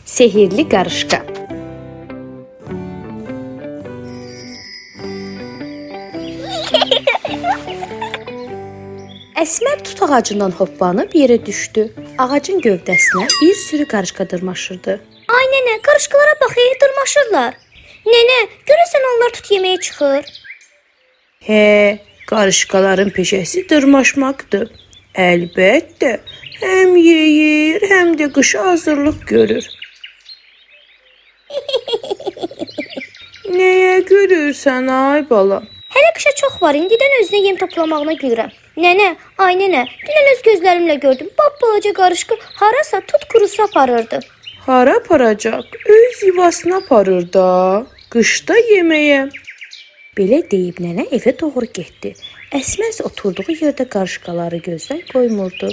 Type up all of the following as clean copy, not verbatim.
Sehirli qarışqa. Əsmər tut ağacından hoppanıb yerə düşdü. Ağacın gövdəsinə bir sürü qarışqa dırmaşırdı. Ay nənə, qarışqalara bax, dırmaşırlar. Nənə, görəsən onlar tut yeməyə çıxır. Qarışqaların peşəsi dırmaşmaqdır. Əlbəttə, həm yeyir, həm də qışa hazırlıq görür. Nəyə görürsən ay bala? Hələ qışa çox var, indidən özünə yem toplamağına gülürəm. Nənə, ay nənə, dünən öz gözlərimlə gördüm. Balaca qarışqa harasa tut qurusu aparırdı. Hara aparacaq? Öz yuvasına aparır da. Qışda yeməyə. Belə deyib nənə evə doğru getdi. Əsmər oturduğu yerdə qarışqaları gözdən qoymurdu.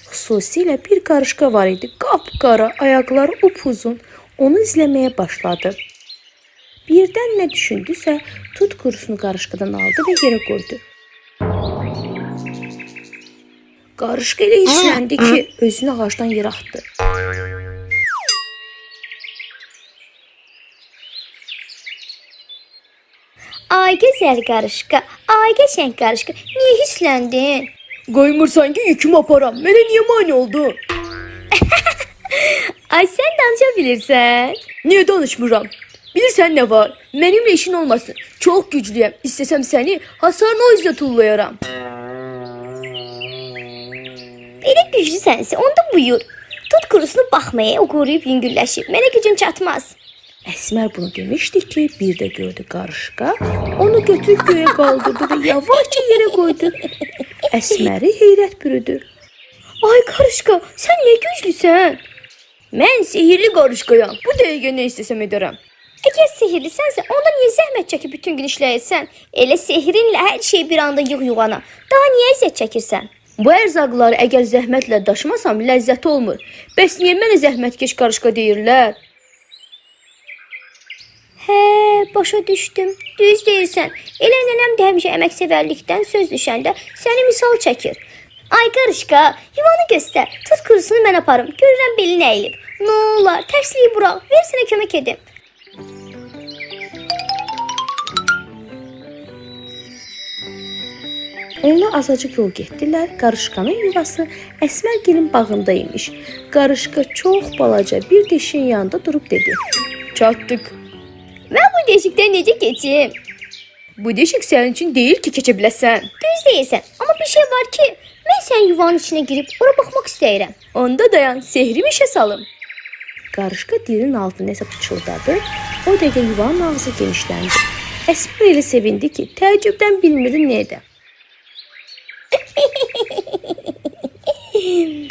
Xüsusilə bir qarışqa var idi, qapqara, ayaqları upuzun. Onu izləməyə başladı. Birdən nə düşündüsə, tut qurusunu qarışqadan aldı və yerə qoydu. Qarışqa elə hissləndi ki, özünü ağacdan yerə atdı. Ay gözəl qarışqa, ay qəşəng qarışqa, niyə hissləndin? Qoymursan ki, yükümü aparam. Mənə niyə mane oldun? Ay sən danışa bilirsən. Niyə danışmıram? Bilirsən nə var? Mənimlə işin olmasın. Çox güclüyəm. İstəsəm səni hasarına o üzlə tullayaram. Belə güclüsənsə, onda buyur. Tut qurusunu baxmaya, o qoruyub yüngülləşib. Mənə gücüm çatmaz. Əsmər bunu demişdi ki, bir də gördü qarışqa. Onu götürüb göyə qaldırdı və yavaşca yerə qoydu. Əsməri heyrət bürüdü. Ay qarışqa, sən nə güclüsən? Mən sehirli qarışqayam. Bu dəqiqə nə istəsəm edərəm. Əgər sehirlisənsə, onda niyə zəhmət çəkib bütün gün işləyirsən? Elə sehrinlə hər şeyi bir anda yığ yuvana. Daha niyə əziyyət çəkirsən? Bu ərzaqları əgər zəhmətlə daşımasam ləzzəti olmur. Bəs niyə mənə zəhmətkeş qarışqa deyirlər? Başa düşdüm. Düz deyirsən. Elə nənəm də həmişə əməksevərlikdən söz düşəndə səni misal çəkir. Ay qarışqa, yuvanı göstər. Tut qurusunu mən aparım. Görürəm belin əyilib. Nə olar, tərsliyi burax. Ver sənə kömək edim. Onlar azacıq yol getdilər. Qarışqanın yuvası Əsmərgilin bağında imiş. Qarışqa çox balaca bir deşiyin yanında durub dedi. Çatdıq. Mən bu deşikdən necə keçim? Bu deşik sənin üçün deyil ki, keçə biləsən. Düz deyirsən, amma bir şey var ki, mən sənin yuvanın içinə girib ora baxmaq istəyirəm. Onda dayan, sehrimi işə salım. Qarışqa dilinin altına nəsə pıçıldadı. O dəqiqə yuvanın ağzı genişləndi. Əsmər elə sevindi ki, təəccübdən bilmirdi nə edə.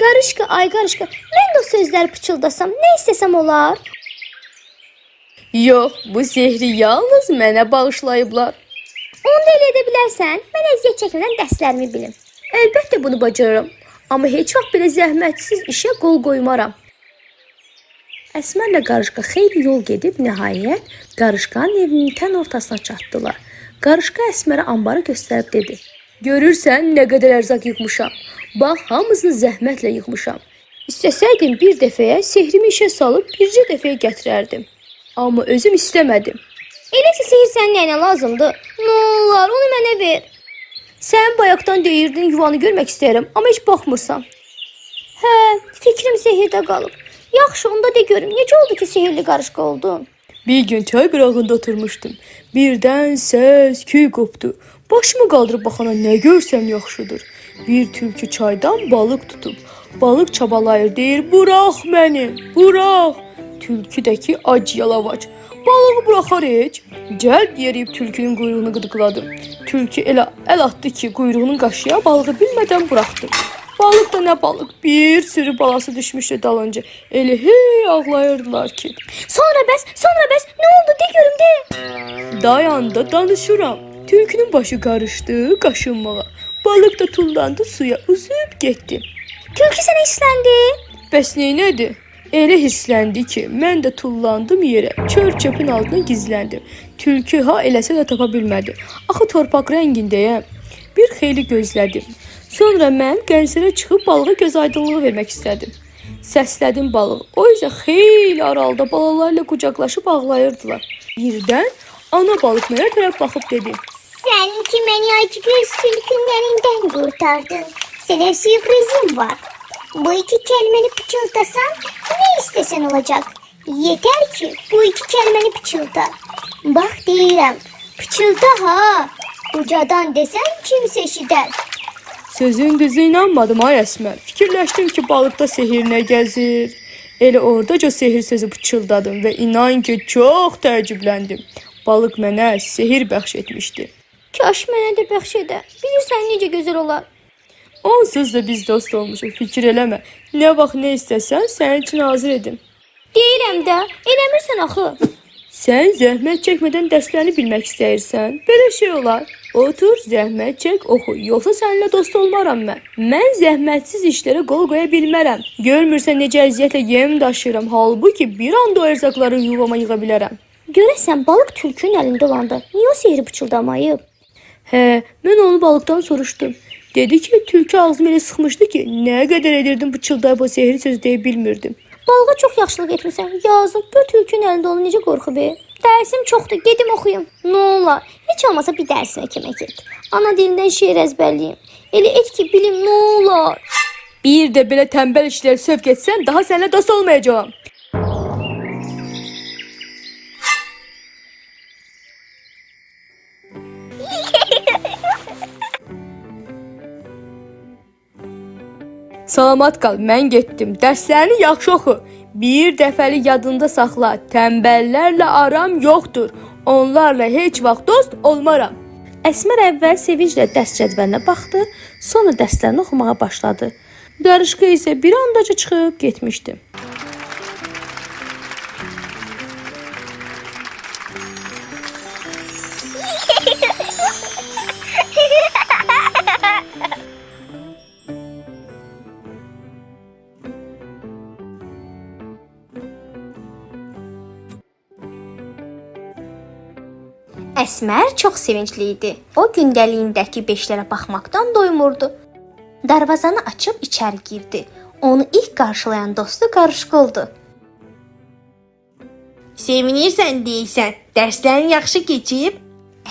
Qarışqa, ay qarışqa, mən də o sözləri pıçıldasam, nə istəsəm olar? Yox, bu sehri yalnız mənə bağışlayıblar. Onda elə edə bilərsən, mən əziyyət çəkmədən dərslərimi bilim. Əlbəttə bunu bacarıram, amma heç vaxt belə zəhmətsiz işə qol qoymaram. Əsmərlə qarışqa xeyli yol gedib, nəhayət qarışqanın evinin tən ortasına çatdılar. Qarışqa Əsmərə anbarı göstərib dedi. Görürsən nə qədər ərzaq yığmışam. Bax, hamısını zəhmətlə yığmışam. İstəsəydim bir dəfəyə sehrimi işə salıb bircə dəfəyə gətirərdim. Amma özüm istəmədim. Eləsə sehir sənin nəyinə lazımdır? Nə olar, onu mənə ver. Sən bayaqdan deyirdin yuvanı görmək istəyirəm, amma heç baxmırsan. Fikrim sehirdə qalıb. Yaxşı, onda de görüm, necə oldu ki sehirli qarışqa oldun? Bir gün çay qırağında oturmuşdum. Birdən səs, küy qopdu. Başımı qaldırıb baxana nə görsəm yaxşıdır. Bir tülkü çaydan balıq tutub. Balıq çabalayır, deyir, burax məni, burax. Tülküdəki ac yalavac. Balığı buraxar heç. Cəld yeriyib tülkünün quyruğunu qıdıqladı. Tülkü elə əl atdı ki, quyruğunun qaşıya balığı bilmədən buraxdı. Balıq da nə balıq, bir sürü balası düşmüşdü dalınca. Elə hey ağlayırdılar ki. Sonra bəs, nə oldu, de görüm de. Dayan da danışıram. Tülkünün başı qarışdı qaşınmağa. Balıq da tullandı suya, üzüb getdi. Tülkü sənə hissləndi. Bəs neynədi? Elə hissləndi ki, mən də tullandım yerə, çöp-çöpün altına gizləndim. Tülkü ha eləsə də tapa bilmədi. Axı torpaq rəngindəyəm. Bir xeyli gözlədim. Sonra mən qənzərə çıxıb balığa göz aydınlığı vermək istədim. Səslədim balığı. O isə xeyli aralıda balalarla qucaqlaşıb ağlayırdılar. Birdən ana balıq mənə tərəf baxıb dedi: Sen ki beni acıgöz sülkünlerinden kurtardın. Sana sürprizim var. Bu iki kelimeni pıçıldasan ne istesen olacak. Yeter ki bu iki kelimeni pıçılda. Bak deyirəm, pıçılda ha. Ucadan desen kimse eşidər. Sözün düzü inanmadım ay Əsmər. Fikirləşdim ki balıqda sehir nə gəzir. Elə oradaca sehir sözü pıçıldadım və inan ki çox təəccübləndim. Balıq mənə sehir bəxş etmişdi. Kaş mənə də bəxş edə. Bilirsən necə gözəl olar. Onsuz da biz dost olmuşuq. Fikir eləmə. Nə vaxt nə istəsən sənin üçün hazır edim. Deyirəm də, eləmirsən axı. Sən zəhmət çəkmədən dərslərini bilmək istəyirsən. Belə şey olar. Otur, zəhmət çək, oxu. Yoxsa səninlə dost olmaram mən. Mən zəhmətsiz işlərə qol qoya bilmərəm. Görmürsən necə əziyyətlə yem daşıyıram. Halbuki bir anda o ərzaqları yuvama yığa bilərəm. Görəsən balıq tülkünün əlində olanda niyə o sehri pıçıldamayıb? Hə, mən onu balıqdan soruşdum. Dedi ki, tülkü ağzımı elə sıxmışdı ki, nə qədər edirdim pıçıldayıb o sehri söz deyə bilmirdim. Balığa çox yaxşılıq etmirsən. Yazıq, bu tülkünün əlində onu necə qorxub? Dərsim çoxdur, gedim oxuyum. Nə olar? Heç olmasa bir dərsimə kömək et. Ana dilindən şeir əzbərləyim. Elə et ki, bilim nə olar? Bir də belə tənbəl işləri sövq etsən, daha səninlə dost olmayacağam. Salamat qal, mən getdim. Dərslərini yaxşı oxu. Bir dəfəlik yadında saxla. Tənbəllərlə aram yoxdur. Onlarla heç vaxt dost olmaram. Əsmər əvvəl sevinclə dərs cədvəlinə baxdı, sonra dərslərini oxumağa başladı. Qarışqa isə bir andaca çıxıb getmişdi. Əsmər çox sevincli idi. O gündəliyindəki beşlərə baxmaqdan doymurdu. Darvazanı açıb içəri girdi. Onu ilk qarşılayan dostu Qarışqa oldu. Sevinirsən deyirsən, dərslərin yaxşı keçib?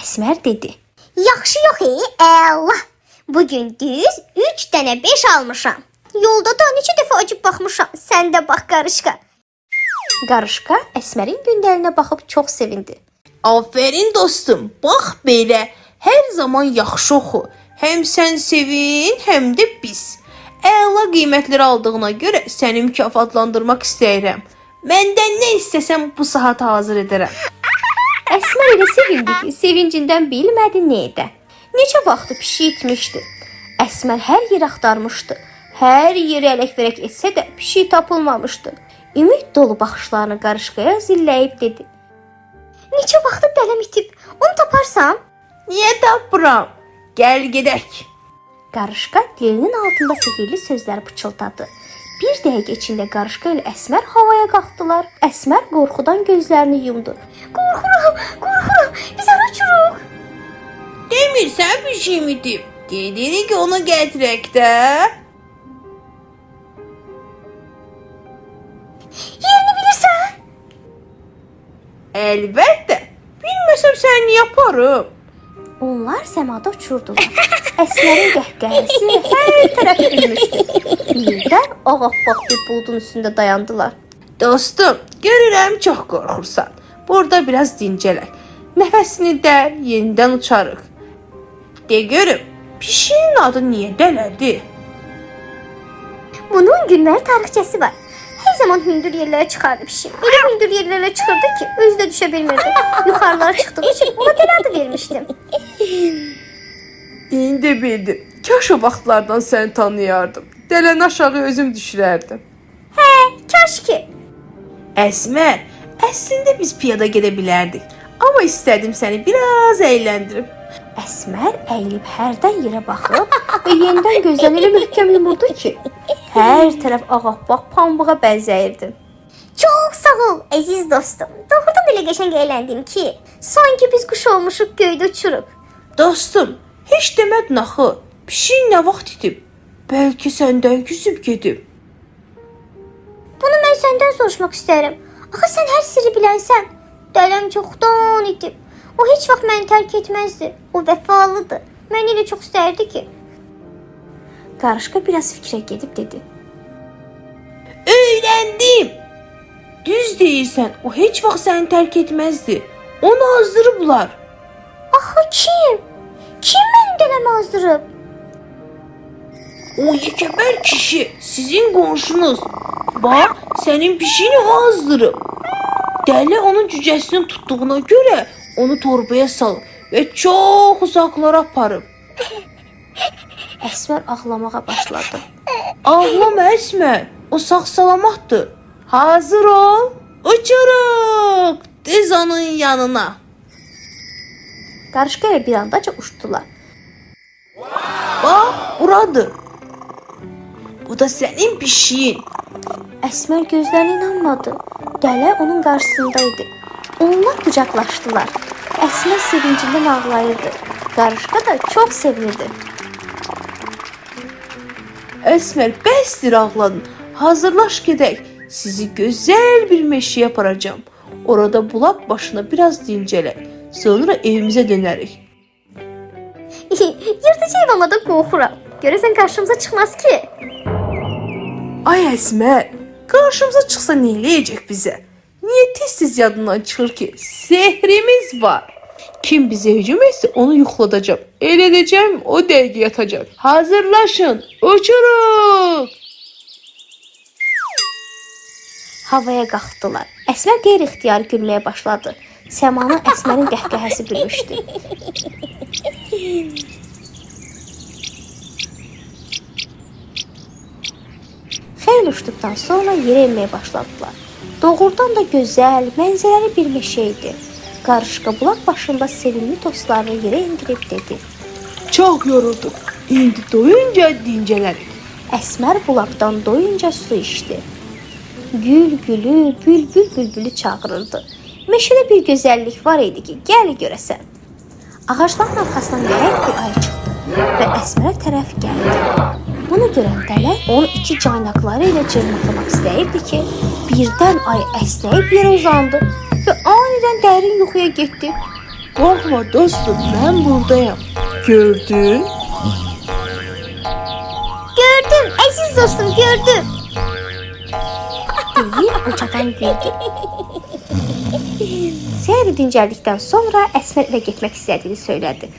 Əsmər dedi. Yaxşı yox, Allah. Bugün düz 3 dənə 5 almışam. Yolda da neçə dəfə acıb baxmışam. Sən də bax Qarışqa. Qarışqa Əsmərin gündəlinə baxıb çox sevindi. Aferin dostum, bax belə, hər zaman yaxşı oxu. Həm sən sevin, həm də biz. Əla qiymətləri aldığına görə səni mükafatlandırmaq istəyirəm. Məndən nə istəsəm bu saat hazır edərəm. Əsmər elə sevindi ki, sevincindən bilmədi nə edə. Neçə vaxtı pişik itmişdi. Əsmər hər yer axtarmışdı. Hər yeri ələk-vərək etsə də pişik tapılmamışdı. Ümid dolu baxışlarını Qarışqaya zilləyib dedi. Neçə vaxtı dələm itib, onu taparsam? Niyə tapıram? Gəl gedək. Qarışqa dilinin altında sehirli sözləri pıçıldadı. Bir dəqiqə içində Qarışqa ilə Əsmər havaya qalxdılar. Əsmər qorxudan gözlərini yumdu. Qorxuram, biz hara uçuruq? Demirsən bir şey mi deyib? Dedik ki onu gətirək də. Yerini bilirsən? Əlbəttə. Bilməsəm səni yaparım. Onlar səmada uçurdular. Əsmərin qəhqəhəsi hər tərəfi gülmüşdü. Birdən ağappaq bir buludun üstündə dayandılar. Dostum, görürəm çox qorxursan. Burada biraz dincələk. Nəfəsini dər, yenidən uçarıq. De görüm, pişiyin adı niyə dələdi? Bunun gülməli tarixçəsi var. Hər zaman hündür yerlərə çıxardı pişik. Elə hündür yerlərə çıxırdı ki, özü də düşə bilmirdi. Yuxarılara çıxdığı üçün ona belə adı vermişdim. İndi bildim. Kaş o vaxtlardan səni tanıyardım. Dələn aşağı özüm düşürərdim. Kaş ki. Əsmər, əslində biz piyada gedə bilərdik. Amma istədim səni biraz əyləndirib. Əsmər əyilib hərdən yerə baxıb və yenidən gözlərini elə möhkəm yumurdu ki, hər tərəf ağappaq pambığa bənzəyirdi. Çox sağ ol, əziz dostum. Doğrudan belə qəşəng əyləndim ki, sanki biz quş olmuşuq, göydə uçuruq. Dostum, Heç demədin axı. Pişik nə vaxt itib? Bəlkə səndən küsüb gedib. Bunu mən səndən soruşmaq istəyirəm. Axı sən hər sirri bilənsən. Dələm çoxdan itib. O heç vaxt məni tərk etməzdi. O vəfalıdır. Məni elə çox istərdi ki. Qarışqa biraz fikrə gedib dedi. Öyrəndim. Düz deyirsən, o heç vaxt səni tərk etməzdi. Onu azdırıblar. Axı kim? Kim məni dələmə azdırıb? O yekəbər kişi, sizin qonşunuz. Bax, sənin pişiyini o azdırıb. Dəli onun cücəsini tutduğuna görə onu torbaya salıb və çox uzaqlara aparıb. Əsmər ağlamağa başladı. Ağlama Əsmər, o sağ-salamatdır. Hazır ol, uçuruq tez onun yanına. Qarışqa ilə bir andaca uçdular. Bax, buradır. Bu da sənin pişiyin. Əsmər gözlərinə inanmadı. Dələ onun qarşısındaydı. Onlar qucaqlaşdılar. Əsmər sevincindən ağlayırdı. Qarışqa da çox sevinirdi. Əsmər, bəsdir ağladın. Hazırlaş gedək. Sizi gözəl bir meşəyə aparacağam. Orada bulaq başına biraz dincələk. Sonra evimizə dönərik. Yırtıcı heyvanlardan qorxuram. Görəsən qarşımıza çıxmaz ki. Ay Əsmər, qarşımıza çıxsa nə eləyəcək bizə? Niyə tez-tez yadından çıxır ki? Sehrimiz var. Kim bizə hücum etsə onu yuxladacağam. El edəcəm, o dəqiqə yatacaq. Hazırlaşın, uçuruq. Havaya qalxdılar. Əsmər qeyri-ixtiyari gülməyə başladı. Səmanı Əsmərin qəhqəhəsi bürümüşdü. Xeyli uçduqdan sonra yerə enməyə başladılar. Doğrudan da gözəl, mənzərəli bir meşə idi. Qarışqa bulaq başında sevimli dostlarını yerə indirib dedi. Çox yorulduq. İndi doyunca dincələrik. Əsmər bulaqdan doyunca su içdi. Gül gülü, bülbül bülbülü çağırırdı. Meşədə bir gözəllik var idi ki, gəl görəsən. Ağacların arxasından yəhər bir ay çıxdı və Əsmərə tərəf gəldi. Bunu görən dələ onu iki caynaqları ilə cırmaqlamaq istəyirdi ki, birdən ay əsnəyib yerə uzandı və anidən dərin yuxuya getdi. Qorxma dostum, mən buradayam. Gördün? Gördüm, əziz dostum, gördüm. Deyib ucadan güldü. Səhər dincəldikdən sonra Əsmər evə getmək istədiyini söylədi.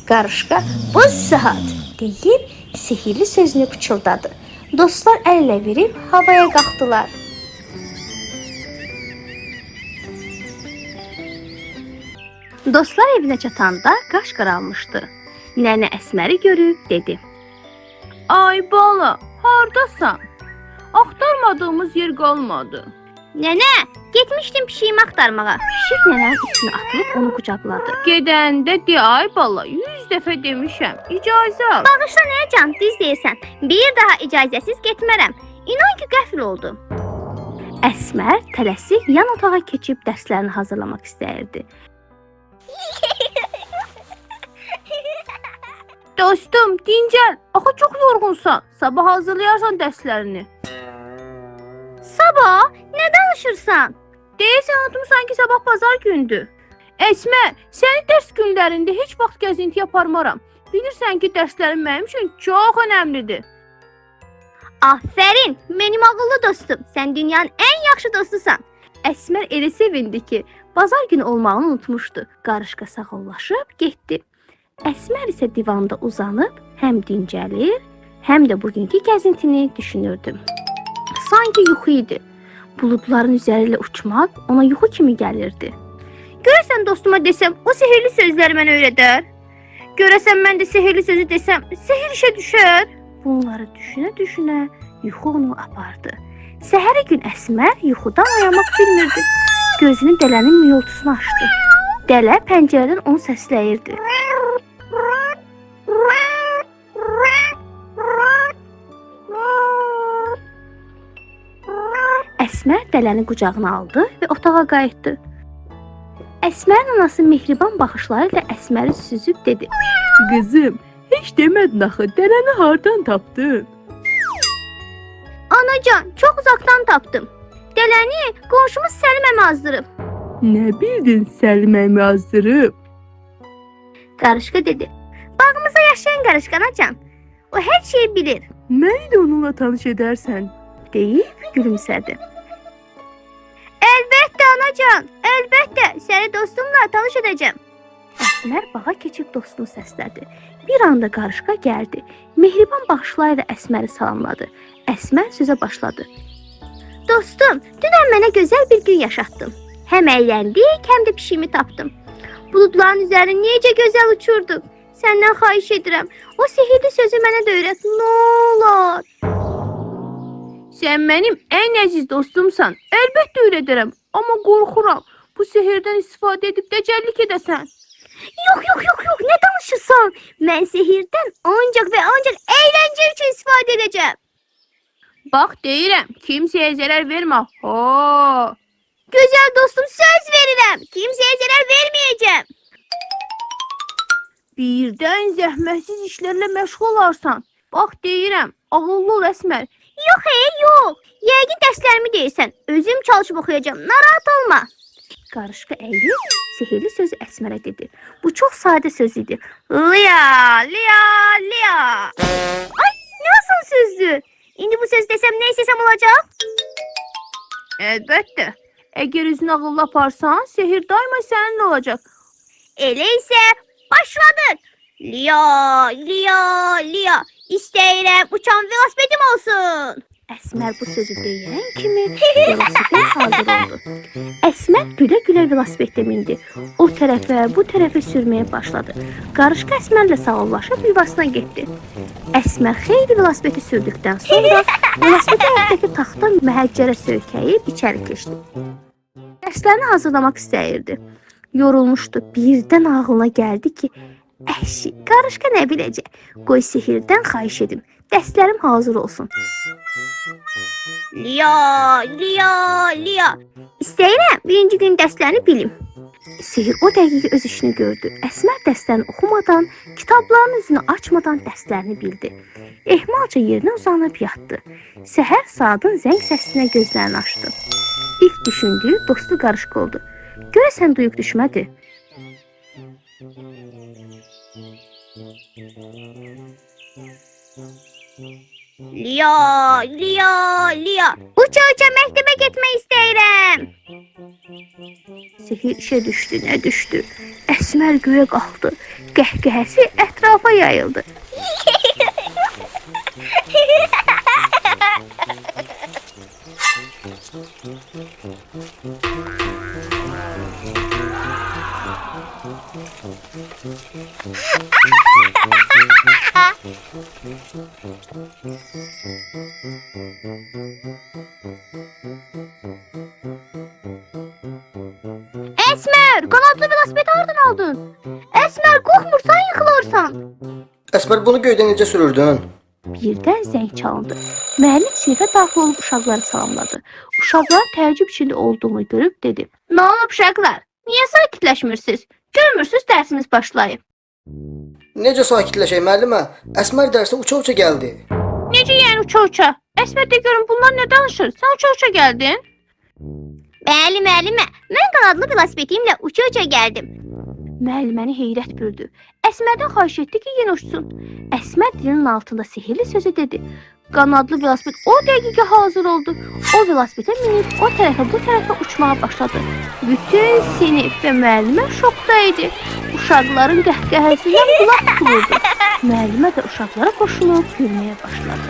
Qarışqa bu saat deyib sihirli sözünü pıçıldadı. Dostlar əl ilə verib havaya qalxdılar. Dostlar evinə çatanda qaş qaralmışdı. Nənə Əsməri görüb dedi. Ay bala, hardasan? Axtarmadığımız yer qalmadı. Nənə, getmişdim pişiyimi axtarmağa. Pişik nənənin üstünə atılıb onu qucaqladı. Gedəndə de ay bala, 100 dəfə demişəm. İcazə al. Bağışla nəyə can, düz deyirsən. Bir daha icazəsiz getmərəm. İnan ki, qəfil oldu. Əsmər tələsik yan otağa keçib dərslərini hazırlamaq istəyirdi. Dostum, dincəl. Axı çox yorğunsan. Sabah hazırlayarsan dərslərini. Sabah, nə danışırsan? Deyirsən unutmusan ki, sabah bazar gündür. Əsmər, səni dərs günlərində heç vaxt gəzinti aparmaram. Bilirsən ki, dərslərim mənim üçün çox önəmlidir. Afərin, mənim ağıllı dostum. Sən dünyanın ən yaxşı dostusan. Əsmər elə sevindi ki, bazar günü olmağını unutmuşdu. Qarışqa sağollaşıb getdi. Əsmər isə divanda uzanıb həm dincəlir, həm də bugünkü gəzintini düşünürdü. Sanki yuxu idi. Buludların üzəri ilə uçmaq ona yuxu kimi gəlirdi. Görəsən dostuma desəm, o sehirli sözləri mənə öyrədər. Görəsən mən də sehirli sözü desəm, sehir işə düşər. Bunları düşünə-düşünə yuxu onu apardı. Səhəri gün Əsmər yuxudan oyanmaq bilmirdi. Gözünü dələnin miyoltusuna açdı. Dələ pəncərədən onu səsləyirdi. Əsmər dələni qucağına aldı və otağa qayıtdı. Əsmərin anası mehriban baxışları ilə Əsməri süzüb dedi. Qızım, Heç demədin axı, dələni hardan tapdın? Anacan, çox uzaqdan tapdım. Dələni qonşumuz Səlim əmi azdırıb. Nə bildin Səlim əmi azdırıb? Qarışqa dedi. Bağımızda yaşayan qarışqa anacan. O hər şeyi bilir. Məni də onunla tanış edərsən. Deyib gülümsədi. Əlbəttə anacan, əlbəttə. Səni dostumla tanış edəcəm. Əsmər bağa keçib dostunu səslədi. Bir anda qarışqa gəldi. Mehriban baxışlarıyla Əsməri salamladı. Əsmər sözə başladı. Dostum, dünən mənə gözəl bir gün yaşatdın. Həm əyləndik, həm də pişiyimi tapdım. Buludların üzərində necə gözəl uçurduq. Səndən xahiş edirəm. O sihirli sözü mənə də öyrət, nə olar. Sən mənim ən əziz dostumsan. Əlbəttə öyrədərəm, amma qorxuram. Bu sehirdən istifadə edib dəcəllik edəsən. Yox, nə danışırsan? Mən sihirdən ancaq və ancaq əyləncə üçün istifadə edəcəm. Bax deyirəm, kimsəyə zərər vermə. Ha! Gözəl dostum, söz verirəm. Kimsəyə zərər verməyəcəm. Birdən zəhmətsiz işlərlə məşğul olarsan. Bax deyirəm, ağıllı ol Əsmər. Yox. Yəqin dərslərimi deyirsən. Özüm çalışıb oxuyacağam. Narahat olma. Qarışqa əyilib sihirli sözü Əsmərə dedi. Bu çox sadə söz idi. Liya. Ay, nasıl sözdür? İndi bu söz desəm nə istəsəm olacaq? Əlbəttə. Əgər üzünü ağıllı aparsan, sehir daima səninlə olacaq. Elə isə başladıq. Liya. İstəyirəm uçan velosipedim olsun. Əsmər bu sözü deyən kimi velosiped hazır oldu. Əsmər gülə-gülə velosipedə mindi. O tərəfə, bu tərəfə sürməyə başladı. Qarışqa Əsmərlə sağollaşıb yuvasına getdi. Əsmər xeyli velosipedi sürdükdən sonra velosipedi əlindəki taxta məhəccərə söykəyib içəri keçdi. Dərslərini hazırlamaq istəyirdi. Yorulmuşdu. Birdən ağlına gəldi ki, əşi, qarışqa nə biləcək? Qoy sihirdən xahiş edim. Dərslərim hazır olsun. Liya. İstəyirəm birinci gün dərslərini bilim. Sihir o dəqiqə öz işini gördü. Əsmər dərslərini oxumadan, kitablarının üzünü açmadan dərslərini bildi. Ehmalca yerinə uzanıb yatdı. Səhər saatın zəng səsinə gözlərini açdı. İlk düşündüyü dostu qarışqa oldu. Görəsən duyuq düşmədi? Liya. Uça məktəbə getmək istəyirəm. Sihir işə düşdü, nə düşdü? Əsmər göyə qalxdı. Qəhqəhəsi ətrafa yayıldı. Əsmər, qanadlı velosipedi hardan aldın? Əsmər, qorxmursan, yıxılırsan. Əsmər, bunu göydə necə sürürdün? Birdən zəng çalındı. Müəllim sinifə daxil olub uşaqları salamladı. Uşaqlar təəccüb içində olduğunu görüb dedi. Nə olub uşaqlar? Niyə sakitləşmirsiniz? Görmürsünüz dərsimiz başlayıb. Necə sakitləşək müəllimə? Əsmər dərsə uça-uça gəldi. Necə yəni uça-uça? Əsmər də görün bunlar nə danışır? Sən uça-uça gəldin? Bəli, müəllimə. Mən qanadlı velosipedimlə uça-uça gəldim. Müəlliməni heyrət bürüdü. Əsmərdən xahiş etdi ki, yenə uçsun. Əsmər dilinin altında sihirli sözü dedi. Qanadlı velosiped o dəqiqə hazır oldu. O velosipedə minib o tərəfə bu tərəfə uçmağa başladı. Bütün sinif və müəllimə şokda idi. Uşaqların qəhqəhəsindən qulaq tutulurdu. Müəllimə də uşaqlara qoşulub gülməyə başladı.